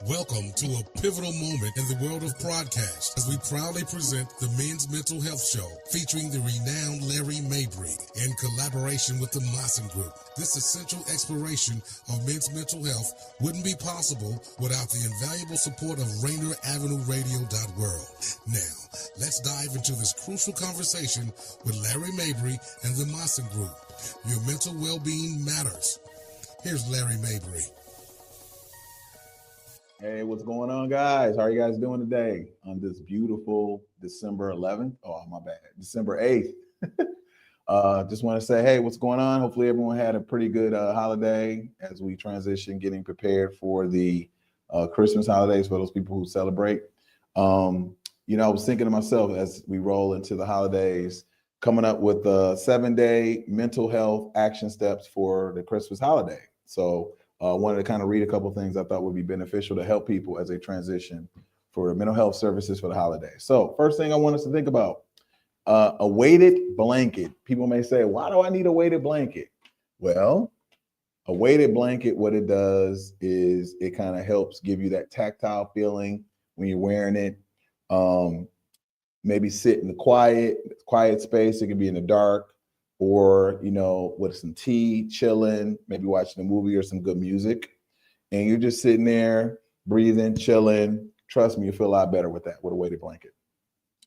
Welcome to a pivotal moment in the world of broadcast as we proudly present the Men's Mental Health Show featuring the renowned Larry Mabry in collaboration with the Maassen Group. This essential exploration of men's mental health wouldn't be possible without the invaluable support of RainerAvenueRadio.world. Now, let's dive into this crucial conversation with Larry Mabry and the Maassen Group. Your mental well-being matters. Here's Larry Mabry. Hey, what's going on, guys? How are you guys doing today on this beautiful December 11th? Oh, my bad. December 8th. Just want to say, hey, what's going on? Hopefully everyone had a pretty good holiday as we transition, getting prepared for the Christmas holidays for those people who celebrate. I was thinking to myself as we roll into the holidays, coming up with 7-day mental health action steps for the Christmas holiday. So wanted to kind of read a couple of things I thought would be beneficial to help people as they transition for mental health services for the holidays. So first thing I want us to think about, a weighted blanket. People may say, why do I need a weighted blanket? Well, a weighted blanket, what it does is it kind of helps give you that tactile feeling when you're wearing it. Maybe sit in the quiet space. It can be in the dark, or, with some tea, chilling, maybe watching a movie or some good music. And you're just sitting there, breathing, chilling. Trust me, you'll feel a lot better with that, with a weighted blanket.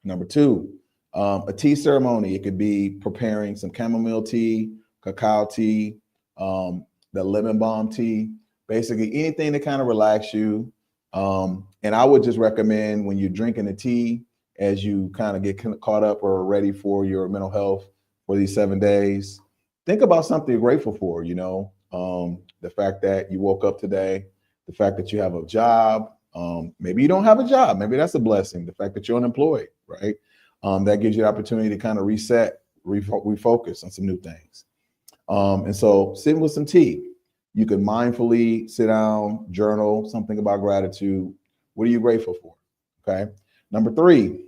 Number 2, a tea ceremony. It could be preparing some chamomile tea, cacao tea, the lemon balm tea, basically anything to kind of relax you. And I would just recommend when you're drinking the tea, as you kind of get caught up or ready for your mental health for these 7 days, think about something you're grateful for, the fact that you woke up today, the fact that you have a job, maybe you don't have a job, maybe that's a blessing, the fact that you're unemployed, right? That gives you the opportunity to kind of reset, refocus on some new things. And so sitting with some tea, you can mindfully sit down, journal something about gratitude. What are you grateful for? Okay. Number 3,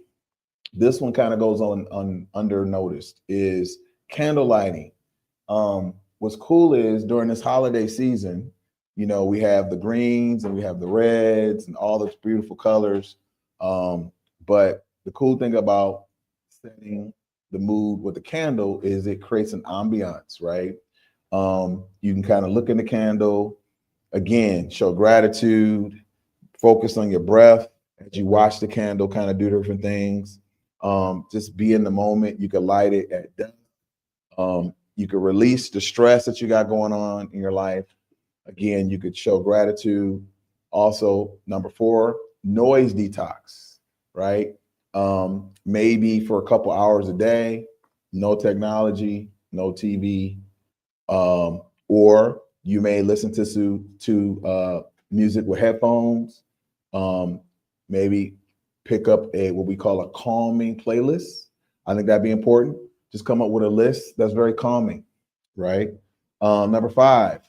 this one kind of goes on under noticed, is candle lighting. What's cool is during this holiday season, we have the greens and we have the reds and all those beautiful colors. But the cool thing about setting the mood with the candle is it creates an ambiance, right? You can kind of look in the candle, again, show gratitude, focus on your breath as you watch the candle kind of do different things. Just be in the moment. You could light it at dusk. You could release the stress that you got going on in your life. Again, you could show gratitude. Also, number 4, noise detox, right? Maybe for a couple hours a day, no technology, no TV, or you may listen to music with headphones. Maybe pick up what we call a calming playlist. I think that'd be important. Just come up with a list that's very calming, right? Number 5,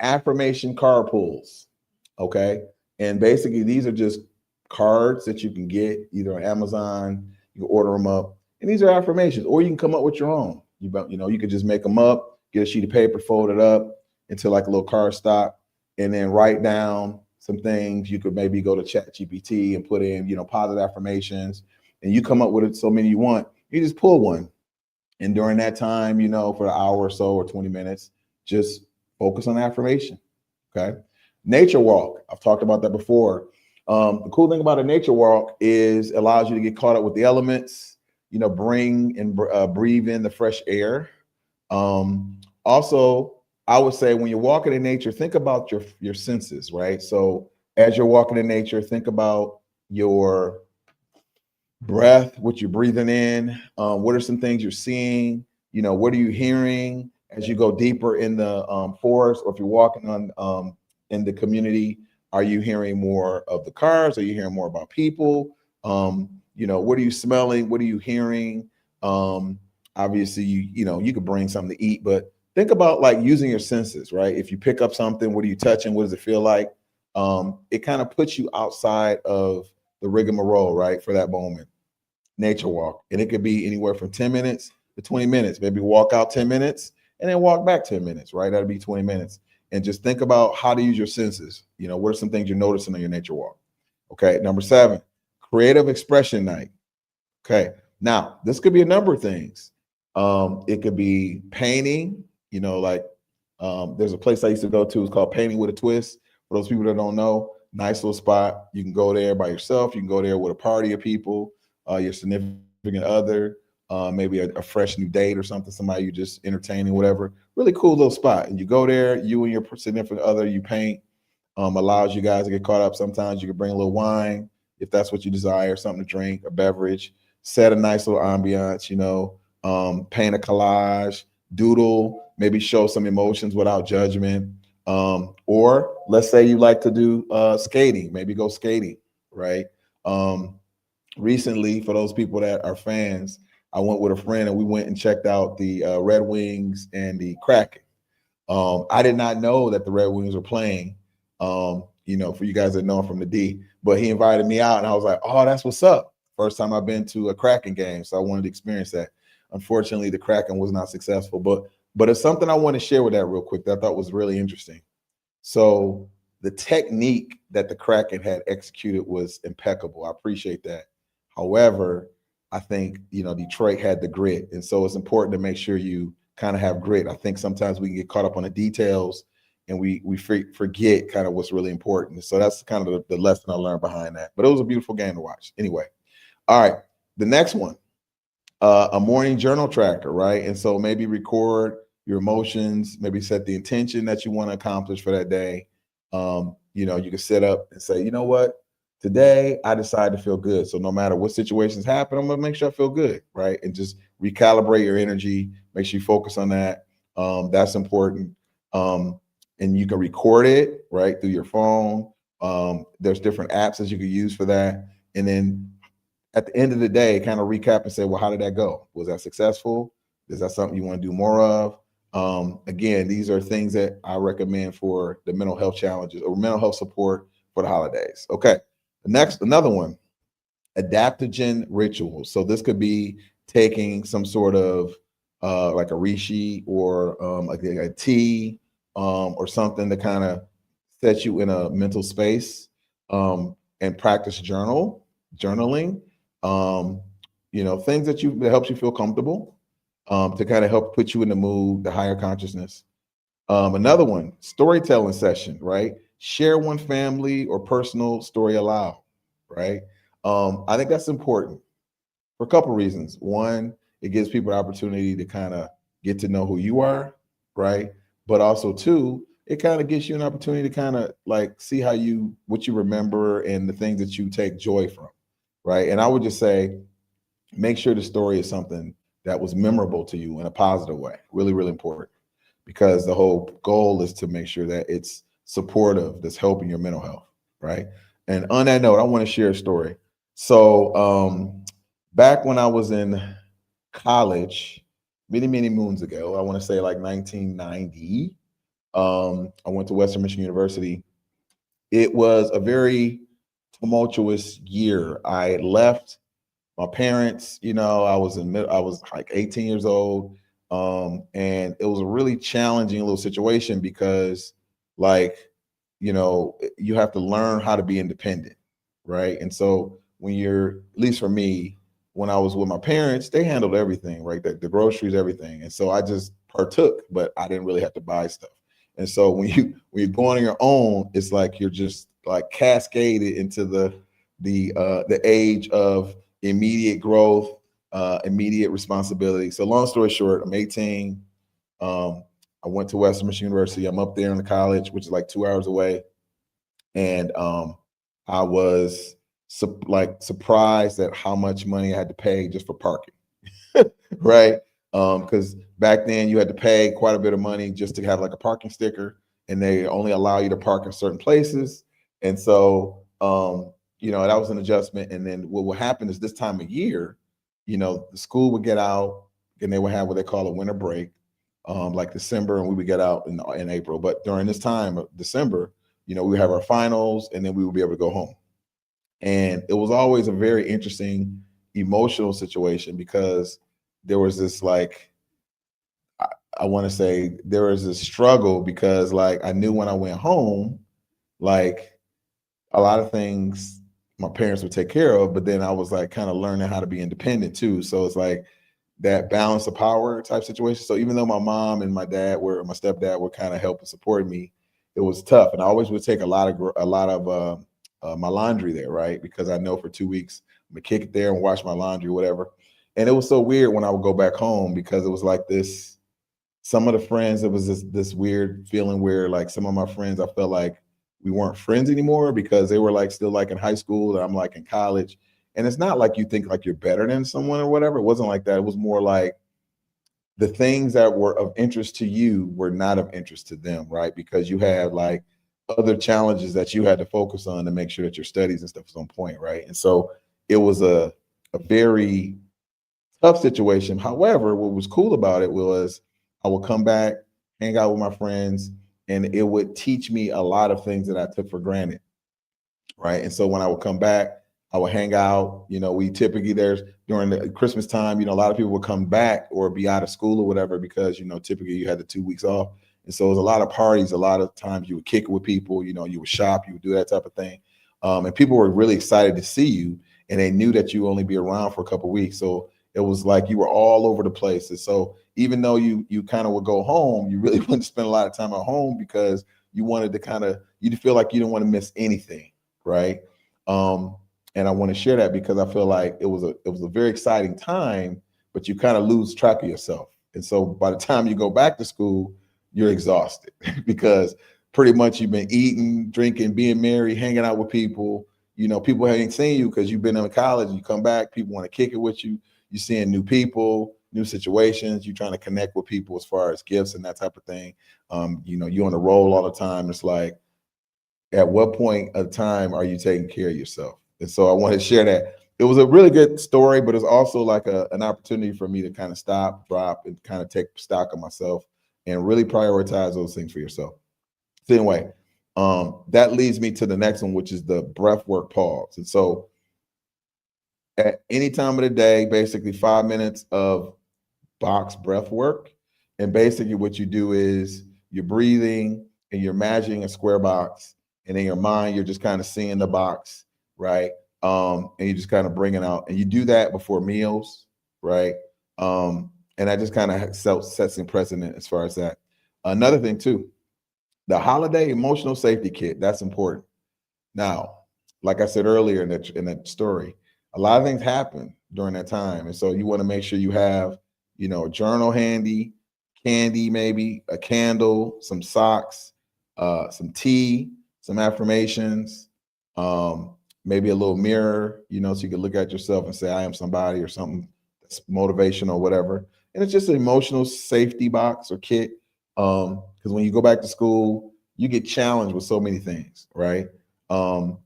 affirmation card pulls. Okay. And basically these are just cards that you can get either on Amazon, you can order them up. And these are affirmations, or you can come up with your own. You could just make them up, get a sheet of paper, fold it up into like a little card stock, and then write down some things. You could maybe go to ChatGPT and put in, positive affirmations, and you come up with it so many you want. You just pull one. And during that time, for an hour or so or 20 minutes, just focus on affirmation. Okay. Nature walk. I've talked about that before. The cool thing about a nature walk is it allows you to get caught up with the elements, bring and breathe in the fresh air. Also, I would say when you're walking in nature, think about your senses, right? So as you're walking in nature, think about your breath, what you're breathing in. What are some things you're seeing? What are you hearing as you go deeper in the forest, or if you're walking on in the community? Are you hearing more of the cars? Are you hearing more about people? What are you smelling? What are you hearing? Obviously, you could bring something to eat, but think about like using your senses, right? If you pick up something, what are you touching? What does it feel like? It kind of puts you outside of the rigmarole, right? For that moment. Nature walk. And it could be anywhere from 10 minutes to 20 minutes. Maybe walk out 10 minutes and then walk back 10 minutes, right? That'd be 20 minutes. and just think about how to use your senses. You know, what are some things you're noticing on your nature walk? Okay. Number 7, creative expression night. Okay. Now, this could be a number of things. It could be painting, you know, like there's a place I used to go to. It's called Painting with a Twist. For those people that don't know, nice little spot. You can go there by yourself. You can go there with a party of people, your significant other, maybe a fresh new date or something, somebody you just entertaining, whatever. Really cool little spot. And you go there, you and your significant other, you paint. Allows you guys to get caught up. Sometimes you can bring a little wine if that's what you desire, something to drink, a beverage, set a nice little ambiance, you know, paint a collage, doodle, maybe show some emotions without judgment. Or let's say you like to do skating, maybe go skating, right? Recently, for those people that are fans, I went with a friend and we went and checked out the Red Wings and the Kraken. I did not know that the Red Wings were playing, you know, for you guys that know him from the D, but he invited me out and I was like, oh, that's what's up. First time I've been to a Kraken game, so I wanted to experience that. Unfortunately, the Kraken was not successful, but it's something I want to share with that real quick that I thought was really interesting. So the technique that the Kraken had executed was impeccable. I appreciate that. However, I think, you know, Detroit had the grit. And so it's important to make sure you kind of have grit. I think sometimes we can get caught up on the details and we forget kind of what's really important. So that's kind of the lesson I learned behind that. But it was a beautiful game to watch. Anyway, all right, the next one, a morning journal tracker, right? And so maybe record your emotions, maybe set the intention that you want to accomplish for that day. You know, you can set up and say, you know what? Today, I decided to feel good. So no matter what situations happen, I'm going to make sure I feel good, right? And just recalibrate your energy. Make sure you focus on that. That's important. And you can record it, right, through your phone. There's different apps that you can use for that. And then at the end of the day, kind of recap and say, well, how did that go? Was that successful? Is that something you want to do more of? Again, these are things that I recommend for the mental health challenges or mental health support for the holidays. Okay. Another one, adaptogen rituals. So this could be taking some sort of like a reishi or like a tea or something to kind of set you in a mental space and practice journaling. You know, things that helps you feel comfortable to kind of help put you in the mood, the higher consciousness. Another one, storytelling session, right? Share one family or personal story aloud, right? I think that's important for a couple reasons. One, it gives people the opportunity to kind of get to know who you are, right? But also two, it kind of gives you an opportunity to kind of like see what you remember and the things that you take joy from, right? And I would just say, make sure the story is something that was memorable to you in a positive way. Really, really important, because the whole goal is to make sure that it's supportive, that's helping your mental health, right? And on that note, I want to share a story. So back when I was in college, many, many moons ago, I want to say like 1990, I went to Western Michigan University. It was a very tumultuous year. I had left my parents, you know, I was like 18 years old. And it was a really challenging little situation because like, you know, you have to learn how to be independent, right? And so when you're, at least for me, when I was with my parents, they handled everything, right? The groceries, everything. And so I just partook, but I didn't really have to buy stuff. And so when you're going on your own, it's like you're just like cascaded into the age of immediate growth, immediate responsibility. So long story short, I'm 18. I went to Western Michigan University. I'm up there in the college, which is like 2 hours away. And I was surprised at how much money I had to pay just for parking, right? Because back then you had to pay quite a bit of money just to have like a parking sticker, and they only allow you to park in certain places. And so, you know, that was an adjustment. And then what would happen is this time of year, you know, the school would get out and they would have what they call a winter break, like December, and we would get out in April. But during this time of December, you know, we have our finals and then we would be able to go home. And it was always a very interesting emotional situation because there was this like, I want to say there was a struggle because like I knew when I went home, like a lot of things my parents would take care of, but then I was like kind of learning how to be independent too. So it's like that balance of power type situation. So even though my mom and my stepdad were kind of helping support me, it was tough. And I always would take a lot of my laundry there, right? Because I know for 2 weeks I'm gonna kick it there and wash my laundry, whatever. And it was so weird when I would go back home because it was like this. Some of the friends, it was this weird feeling where like some of my friends, I felt like we weren't friends anymore because they were like still like in high school and I'm like in college. And it's not like you think like you're better than someone or whatever. It wasn't like that. It was more like the things that were of interest to you were not of interest to them, right? Because you had like other challenges that you had to focus on to make sure that your studies and stuff was on point, right? And so it was a very tough situation. However, what was cool about it was I would come back, hang out with my friends, and it would teach me a lot of things that I took for granted, right? And so when I would come back, I would hang out. You know, we typically there's during the Christmas time, you know, a lot of people would come back or be out of school or whatever because you know typically you had the 2 weeks off, and so it was a lot of parties. A lot of times you would kick it with people. You know, you would shop, you would do that type of thing, and people were really excited to see you, and they knew that you only be around for a couple of weeks. So it was like you were all over the place. And so even though you kind of would go home, you really wouldn't spend a lot of time at home because you wanted to kind of you feel like you didn't want to miss anything, right? Um, and I want to share that because I feel like it was a very exciting time, but you kind of lose track of yourself. And so by the time you go back to school, you're exhausted because pretty much you've been eating, drinking, being merry, hanging out with people. You know, people haven't seen you because you've been in college. You come back, people want to kick it with you. You're seeing new people, new situations. You're trying to connect with people as far as gifts and that type of thing. You know, you're on the roll all the time. It's like, at what point of time are you taking care of yourself? And so I want to share that. It was a really good story, but it's also like an opportunity for me to kind of stop, drop, and kind of take stock of myself and really prioritize those things for yourself. So anyway, that leads me to the next one, which is the breath work pause. And so at any time of the day, basically 5 minutes of box breath work. And basically, what you do is you're breathing and you're imagining a square box. And in your mind, you're just kind of seeing the box, right? And you just kind of bring it out. And you do that before meals, right? And that just kind of sets in precedent as far as that. Another thing, too, the holiday emotional safety kit, that's important. Now, like I said earlier in that story, a lot of things happen during that time, and so you want to make sure you have, you know, a journal handy, candy, maybe a candle, some socks, some tea, some affirmations, maybe a little mirror, you know, so you can look at yourself and say, "I am somebody," or something that's motivational, whatever. And it's just an emotional safety box or kit, because when you go back to school, you get challenged with so many things, right?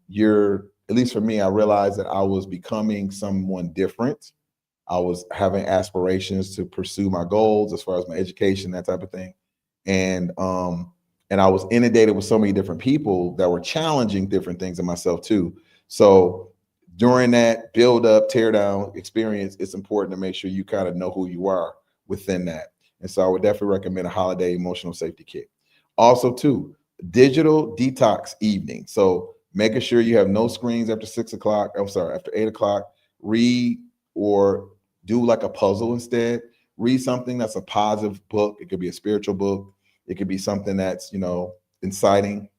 You're at least for me, I realized that I was becoming someone different. I was having aspirations to pursue my goals as far as my education, that type of thing. And I was inundated with so many different people that were challenging different things in myself too. So during that build up, tear down experience, it's important to make sure you kind of know who you are within that. And so I would definitely recommend a holiday emotional safety kit. Also, too, digital detox evening. So making sure you have no screens after 6 o'clock. I'm sorry, after 8 o'clock. Read or do like a puzzle instead. Read something that's a positive book. It could be a spiritual book. It could be something that's, you know, inciting.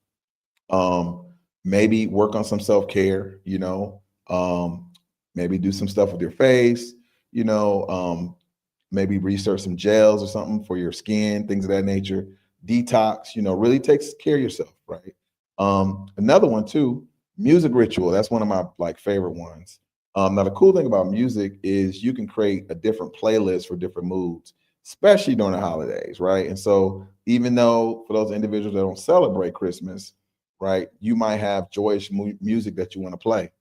Um, Maybe work on some self-care, you know. Maybe do some stuff with your face, you know. Maybe research some gels or something for your skin, things of that nature. Detox, you know, really takes care of yourself, right? Another one too, music ritual. That's one of my like favorite ones. Now the cool thing about music is you can create a different playlist for different moods, especially during the holidays, right? And so even though for those individuals that don't celebrate Christmas, right, you might have joyous music that you want to play,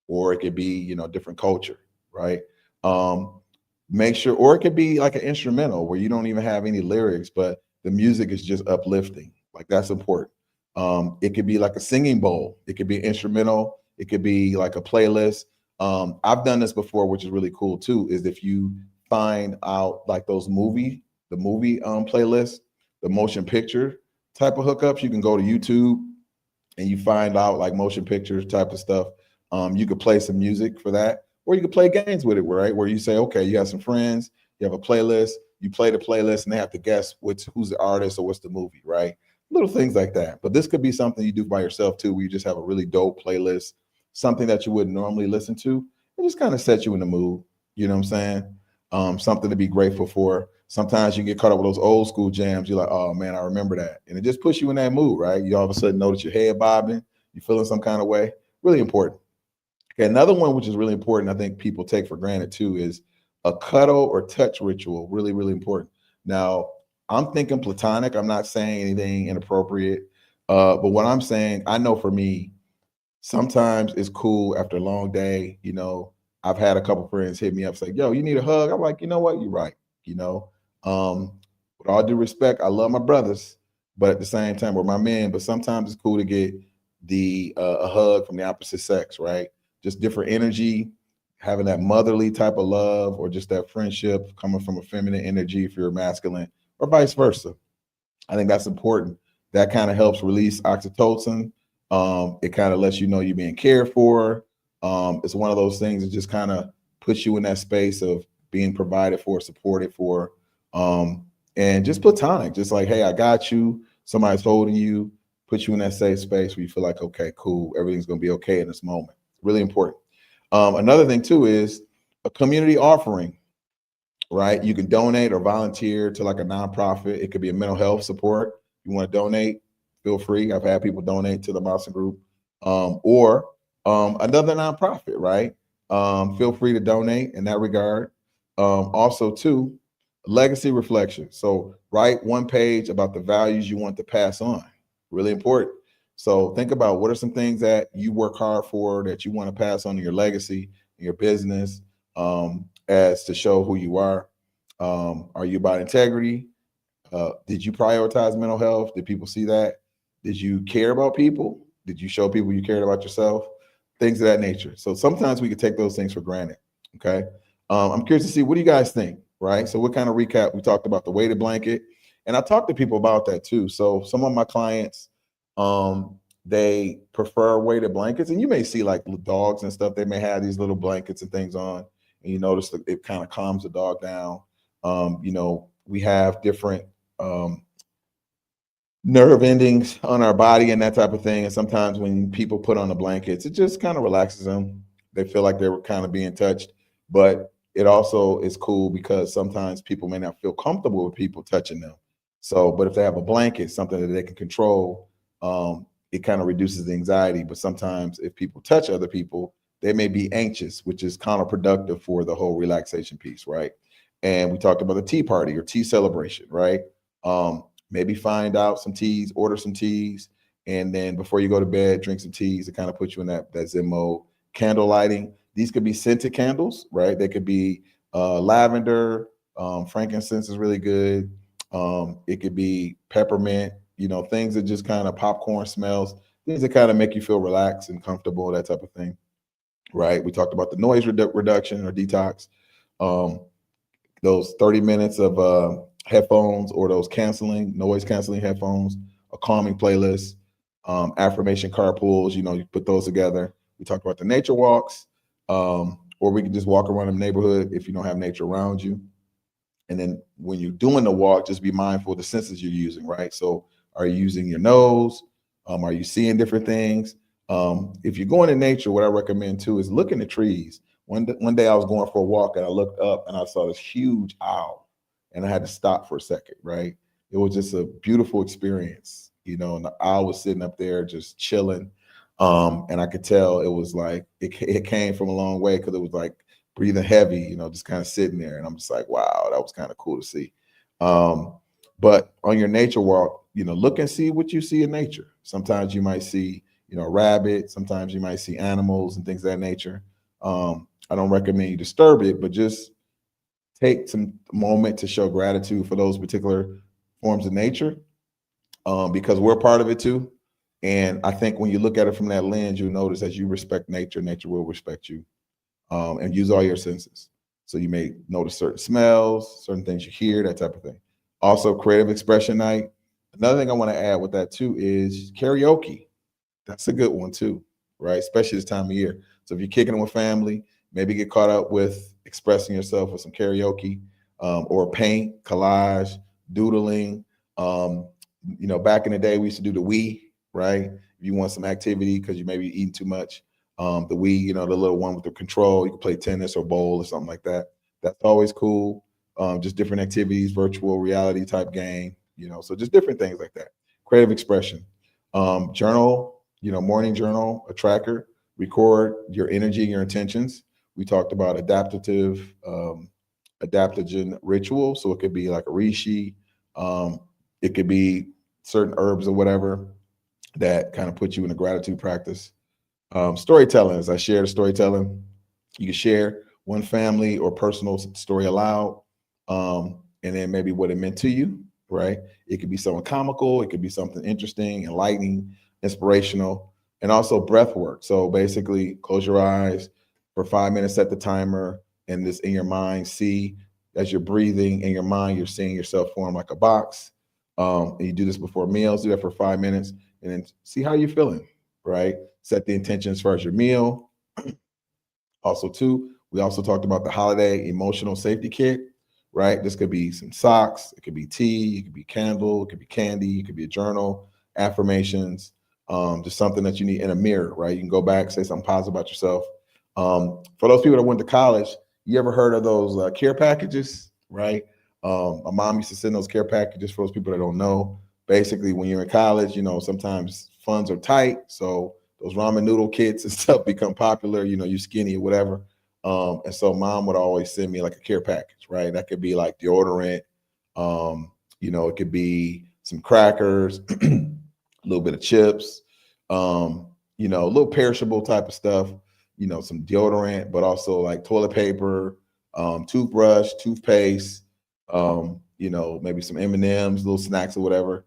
or it could be, you know, different culture, right? Um, Make sure, or it could be like an instrumental where you don't even have any lyrics, but the music is just uplifting. Like that's important. It could be like a singing bowl. It could be instrumental. It could be like a playlist. I've done this before, which is really cool too. Is if you find out like those movie the movie playlist, the motion picture type of hookups. You can go to YouTube and you find out like motion pictures type of stuff. You could play some music for that, or you could play games with it, right? Where you say, okay, you have some friends, you have a playlist, you play the playlist, and they have to guess who's the artist or what's the movie, right? Little things like that. But this could be something you do by yourself too, where you just have a really dope playlist, something that you wouldn't normally listen to, and just kind of set you in the mood. You know what I'm saying? Something to be grateful for. Sometimes you get caught up with those old school jams. You're like, oh man, I remember that. And it just puts you in that mood, right? You all of a sudden notice your head bobbing, you're feeling some kind of way. Really important. Okay, another one which is really important, I think people take for granted too, is a cuddle or touch ritual. Really, really important. Now, I'm thinking platonic. I'm not saying anything inappropriate. But what I'm saying, I know for me, sometimes it's cool after a long day. I've had a couple friends hit me up, say, yo, you need a hug? I'm like, you know what? You're right. You know, with all due respect, I love my brothers, but at the same time, we're my men. But sometimes it's cool to get the a hug from the opposite sex, right? Just different energy, having that motherly type of love, or just that friendship coming from a feminine energy if you're masculine, or vice versa. I think that's important. That kind of helps release oxytocin. It kind of lets you know you're being cared for. It's one of those things that just kind of puts you in that space of being provided for, supported for, and just platonic. Just like, hey, I got you. Somebody's holding you. Put you in that safe space where you feel like, okay, cool, everything's going to be okay in this moment. Really important. Another thing too is a community offering, right? You can donate or volunteer to like a nonprofit. It could be a mental health support. You want to donate, feel free. I've had people donate to the Maassen Group, or another nonprofit, right? Feel free to donate in that regard. Also, too, legacy reflection. So write one page about the values you want to pass on. Really important. So think about what are some things that you work hard for that you want to pass on in your legacy, in your business, as to show who you are. Are you about integrity? Did you prioritize mental health? Did people see that? Did you care about people? Did you show people you cared about yourself? Things of that nature. So sometimes we could take those things for granted. Okay. I'm curious to see, what do you guys think? Right. So what kind of recap? We talked about the weighted blanket, and I talked to people about that too. So some of my clients, they prefer weighted blankets, and you may see like dogs and stuff. They may have these little blankets and things on, and you notice that it kind of calms the dog down. We have different nerve endings on our body and that type of thing. And sometimes when people put on the blankets, it just kind of relaxes them. They feel like they were kind of being touched, but it also is cool because sometimes people may not feel comfortable with people touching them. So, but if they have a blanket, something that they can control, it kind of reduces the anxiety. But sometimes if people touch other people, they may be anxious, which is counterproductive for the whole relaxation piece, right? And we talked about the tea party or tea celebration, right? Maybe find out some teas, order some teas, and then before you go to bed, drink some teas to kind of put you in that Zen mode. Candle lighting. These could be scented candles, right? They could be lavender, frankincense is really good. It could be peppermint, things that just kind of popcorn smells, things that kind of make you feel relaxed and comfortable, that type of thing, right? We talked about the noise reduction or detox. Those 30 minutes of headphones or those noise canceling headphones, a calming playlist, affirmation carpools, you put those together. We talked about the nature walks, or we can just walk around the neighborhood if you don't have nature around you. And then when you're doing the walk, just be mindful of the senses you're using, right? So are you using your nose? Are you seeing different things? If you're going to nature, what I recommend too is look in the trees. One day I was going for a walk and I looked up and I saw this huge owl and I had to stop for a second, right? It was just a beautiful experience, and the owl was sitting up there just chilling. And I could tell it was like, it came from a long way because it was like breathing heavy, just kind of sitting there. And I'm just like, wow, that was kind of cool to see. But on your nature walk, look and see what you see in nature. Sometimes you might see, a rabbit. Sometimes you might see animals and things of that nature. I don't recommend you disturb it, but just take some moment to show gratitude for those particular forms of nature, because we're part of it too. And I think when you look at it from that lens, you'll notice as you respect nature, nature will respect you, and use all your senses. So you may notice certain smells, certain things you hear, that type of thing. Also, creative expression night. Another thing I want to add with that too is karaoke. That's a good one too, right? Especially this time of year. So if you're kicking it with family, maybe get caught up with expressing yourself with some karaoke, or paint, collage, doodling. Um, back in the day, we used to do the Wii, right? If you want some activity because you may be eating too much, the Wii, the little one with the control, you can play tennis or bowl or something like that. That's always cool. Just different activities, virtual reality type game, so just different things like that. Creative expression. Journal, morning journal, a tracker, record your energy and your intentions. We talked about adaptogen ritual. So it could be like a reishi, it could be certain herbs or whatever that kind of put you in a gratitude practice. Storytelling, as I shared, storytelling. You can share one family or personal story aloud, and then maybe what it meant to you, right? It could be something comical, it could be something interesting, enlightening, inspirational, and also breath work. So basically, close your eyes for 5 minutes, set the timer, and this in your mind, see as you're breathing in your mind, you're seeing yourself form like a box. And you do this before meals, do that for 5 minutes, and then see how you're feeling, right? Set the intention as far as your meal. Also, too, we also talked about the holiday emotional safety kit, right? This could be some socks, it could be tea, it could be candle, it could be candy, it could be a journal, affirmations, just something that you need in a mirror, right? You can go back, say something positive about yourself. For those people that went to college, you ever heard of those care packages, right? My mom used to send those care packages for those people that don't know. Basically, when you're in college, sometimes funds are tight, so those ramen noodle kits and stuff become popular. You're skinny or whatever. And so mom would always send me like a care package, right? That could be like deodorant. It could be some crackers, a little bit of chips, a little perishable type of stuff, some deodorant, but also like toilet paper, toothbrush, toothpaste, maybe some M&Ms, little snacks or whatever.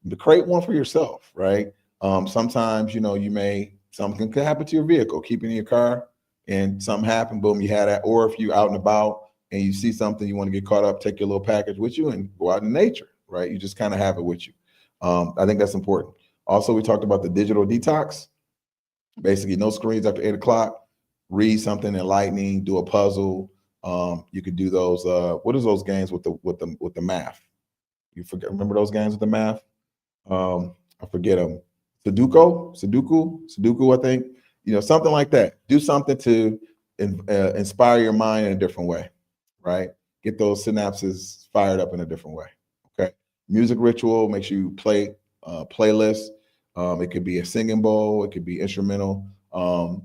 But create one for yourself, right? Sometimes, something could happen to your vehicle, keep it in your car and something happen, boom, you had that. Or if you're out and about and you see something, you want to get caught up, take your little package with you and go out in nature, right? You just kind of have it with you. I think that's important. Also, we talked about the digital detox. Basically, no screens after 8 o'clock. Read something enlightening, do a puzzle. You could do those. What is those games with the math? Remember those games with the math? I forget them. Sudoku, I think. Something like that. Do something to inspire your mind in a different way, right? Get those synapses fired up in a different way. Okay. Music ritual. Make sure you play playlists. It could be a singing bowl. It could be instrumental. I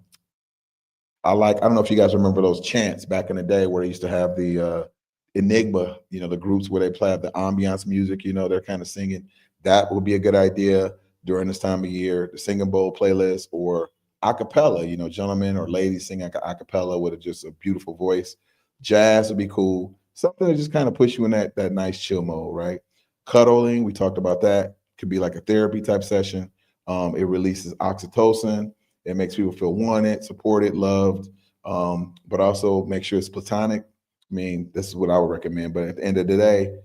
don't know if you guys remember those chants back in the day where they used to have the Enigma, the groups where they play the ambiance music, they're kind of singing. That would be a good idea during this time of year, the singing bowl playlist or a cappella, gentlemen or ladies sing a cappella with just a beautiful voice. Jazz would be cool. Something that just kind of puts you in that nice chill mode, right? Cuddling, we talked about that. Could be like a therapy type session. It releases oxytocin. It makes people feel wanted, supported, loved, but also make sure it's platonic. I mean, this is what I would recommend. But at the end of the day,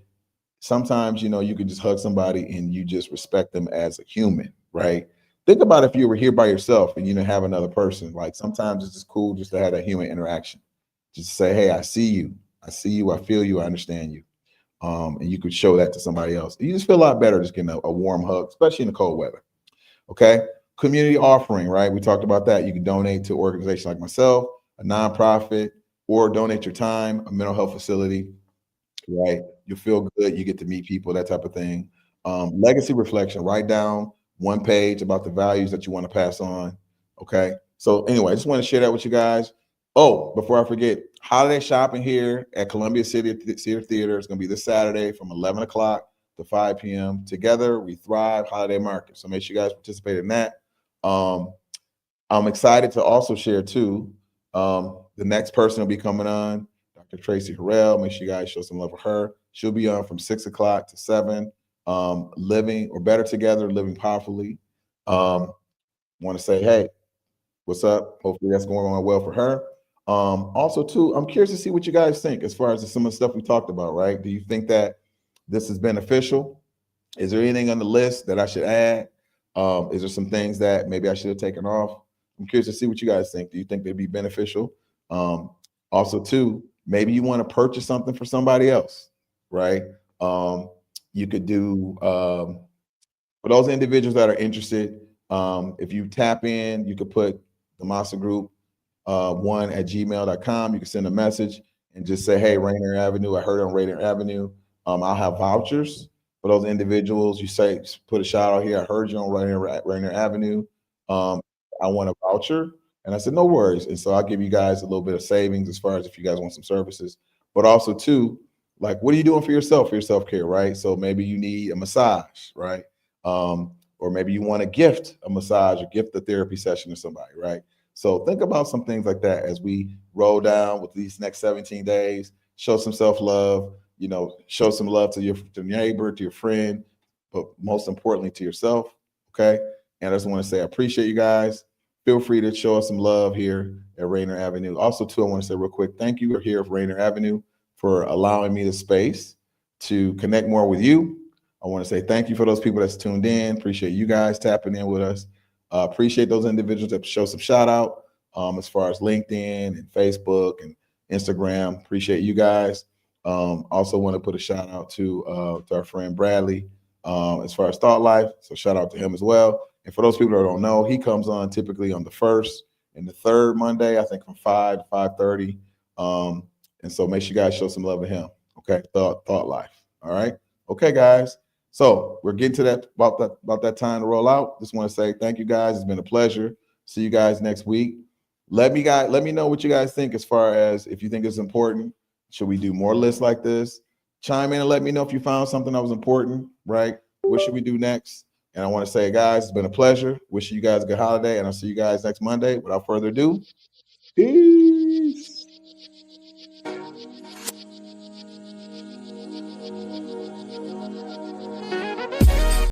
sometimes, you can just hug somebody and you just respect them as a human, right? Think about if you were here by yourself and you didn't have another person. Like sometimes it's just cool just to have that human interaction. Just to say, hey, I see you. I see you. I feel you. I understand you. And you could show that to somebody else. You just feel a lot better just getting a warm hug, especially in the cold weather. Okay. Community offering, right? We talked about that. You can donate to organizations like myself, a nonprofit, or donate your time, a mental health facility, right? You feel good. You get to meet people, that type of thing. Legacy reflection, write down one page about the values that you want to pass on. Okay. So anyway, I just want to share that with you guys. Oh, before I forget, holiday shopping here at Columbia City Theater is going to be this Saturday from 11 o'clock to 5 p.m. Together We Thrive Holiday Market. So make sure you guys participate in that. I'm excited to also share too. The next person will be coming on, Dr. Tracy Harrell. Make sure you guys show some love for her. She'll be on from 6 o'clock to 7. Living or better together, living powerfully. Want to say, hey, what's up? Hopefully that's going on well for her. Also, too, I'm curious to see what you guys think as far as some of the stuff we talked about, right? Do you think that this is beneficial? Is there anything on the list that I should add? Is there some things that maybe I should have taken off? I'm curious to see what you guys think. Do you think they'd be beneficial? Um, Also, too, maybe you want to purchase something for somebody else, right? You could do for those individuals that are interested. If you tap in, you could put the Maassen Group one at gmail.com. You can send a message and just say, hey, Rainier Avenue, I heard on Rainier Avenue. I'll have vouchers for those individuals. You say, put a shout out here. I heard you on Rainier Avenue. I want a voucher. And I said, no worries. And so I'll give you guys a little bit of savings as far as if you guys want some services. But also, too, like, what are you doing for yourself, for your self-care, right? So maybe you need a massage, right? Or maybe you want to gift a massage or gift a therapy session to somebody, right? So think about some things like that as we roll down with these next 17 days. Show some self-love, show some love to your neighbor, to your friend, but most importantly to yourself. Okay. And I just want to say I appreciate you guys. Feel free to show us some love here at Rainier Avenue. Also, too, I want to say real quick, thank you here at Rainier Avenue for allowing me the space to connect more with you. I want to say thank you for those people that's tuned in. Appreciate you guys tapping in with us. Appreciate those individuals that show some shout out as far as LinkedIn and Facebook and Instagram. Appreciate you guys. Also want to put a shout out to our friend Bradley as far as Thought Life. So shout out to him as well. And for those people that don't know, he comes on typically on the first and the third Monday, I think from 5 to 5:30. And so make sure you guys show some love to him. Okay, Thought Life. All right. Okay, guys. So we're getting to about that time to roll out. Just want to say thank you guys. It's been a pleasure. See you guys next week. Let me know what you guys think as far as if you think it's important. Should we do more lists like this? Chime in and let me know if you found something that was important, right? What should we do next? And I want to say, guys, it's been a pleasure. Wishing you guys a good holiday, and I'll see you guys next Monday. Without further ado, peace.